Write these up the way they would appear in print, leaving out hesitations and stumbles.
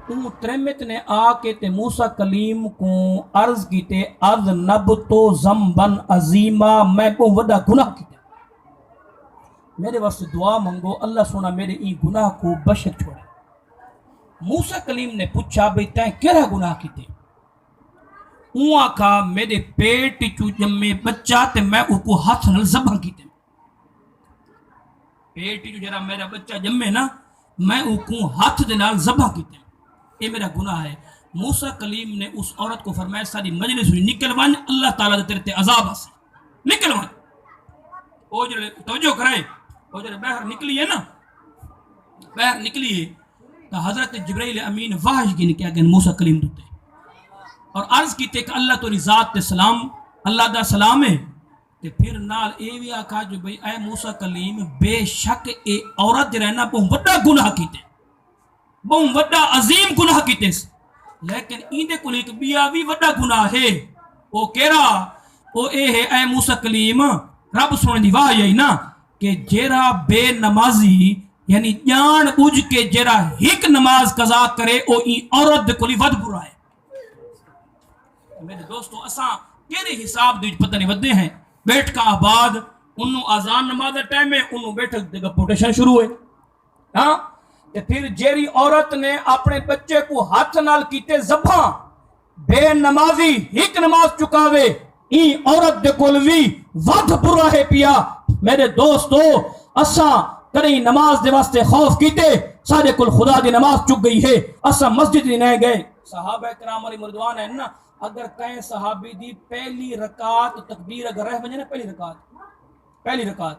اون ترمت نے آ کے تے موسیٰ کلیم کو عرض کیتے اذنبتو ذنبا عظیما، میں کو وڈا گناہ کیتے، میرے واسطے دعا منگو اللہ سونا میرے این گناہ کو بخش چھوڑے۔ موسیٰ کلیم نے پوچھا بھئی تائیں کیڑا گناہ کیتے؟ اون آکھا میرے پیٹ چو جمے بچہ تے میں او کو ہاتھ نال ذبح کیتے، پیٹ چو جرا میرا بچہ جمے نا میں او کو ہاتھ دے نال ذبح کیتے، یہ میرا گناہ ہے۔ موسیٰ کلیم نے اس عورت کو فرمایا ساری مجلس ہوئی نکل ون، اللہ تعالیٰ دے تیرے تے عذاب آسے، نکل ون۔ او جڑے توجہ کرائے، او جڑے باہر نکلی ہے نا، باہر نکلی ہے تو حضرت جبرائیل امین واحج کی نکیا گئے موسیٰ کلیم دوتے اور عرض کیتے کہ اللہ توری ذات تے سلام، اللہ دا سلام ہے، تے پھر نال اے بھی آکھا جو بھئی اے موسیٰ کلیم بے شک اے عورت رہنا بہت وڈا گناہ کیتے، بہت وڈا عظیم گناہ کیتے، لیکن ایندے کو ایک بیا بھی وڈا گناہ ہے، او کیرا او اے ہے اے موسیٰ کلیم رب سونے دی واہ یہی نا کہ جیرا بے نمازی یعنی جان بوجھ کے جیرا ہک نماز قضا کرے او این عورت دے کولی ود برا ہے۔ میرے دوستو اساں کیرے حساب دے پتہ نہیں ودے ہیں، بیٹھ کا آباد انہوں آزان نماز ٹائم ہے انہوں بیٹھ دے گا پوٹیشن شروع ہے، ہاں کہ پھر جیری عورت نے اپنے بچے کو ہاتھ نال کیتے ذبح، بے نمازی ہک نماز چکاوے، این عورت دے کولوی ود برا ہے پیا۔ میرے دوستو اساں کریں نماز دے واسطے خوف کیتے، سارے کل خدا دی نماز چک گئی ہے، اساں مسجد دی نہیں گئے۔ صحابہ کرام علی مردوان ہے نا، اگر کہیں صحابی دی پہلی رکعت تکبیر اگر رہ بجے نا پہلی رکعت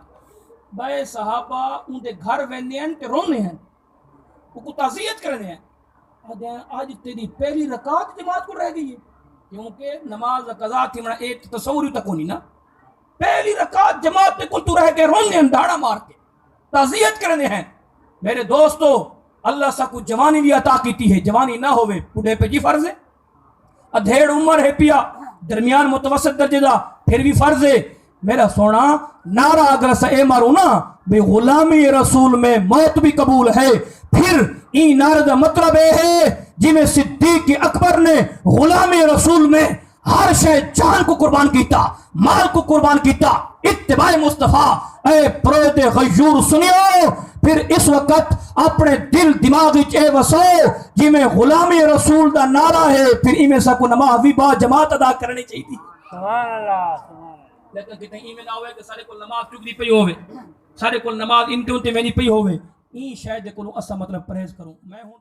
بھائی صحابہ ان دے گھر ویندے ہیں تے رونے ہیں، وہ کو تعزیت کرنے ہیں، آج تیری پہلی رکعت جماعت کو رہ گئی ہے، کیونکہ نماز قضا تھی منا ایک تصوری تک ہونی نا، پہلی رکعت جماعت میں کل تو رہ کے رونے ہیں دھاڑا مار کے تعزیت کرنے ہیں۔ میرے دوستو اللہ سا کو جوانی بھی عطا کیتی ہے، جوانی نہ ہوئے بڑھے پہ جی فرض ہے، ادھیڑ عمر ہے پیا درمیان متوسط درجے دا پھر بھی فرض ہے۔ میرا سونا نعرہ اگر سا اے مارو نا بے غلامی رسول میں موت بھی قبول ہے، پھر این نعرہ دا مطلب ہے جی میں صدیق اکبر نے غلامی رسول میں ہر شے جان کو قربان کیتا، مال کو قربان کیتا، اتباع مصطفیٰ۔ اے پروت غیور سنیو، پھر اس وقت اپنے دل دماغ اے وسو جی میں غلامی رسول دا نعرہ ہے، پھر ایمیں سا کو نماز بھی با جماعت ادا کرنی چاہیے تھی۔ سبحان اللہ، لیکن کتنے ایمیں نہ ہوئے کہ سارے کو نماز چکنی پئی ہوئے، سارے کو نماز انتے انتے میں نہیں پئی ہوئے، این شاید کو اسا مطلب پرہیز کروں میں ہوں۔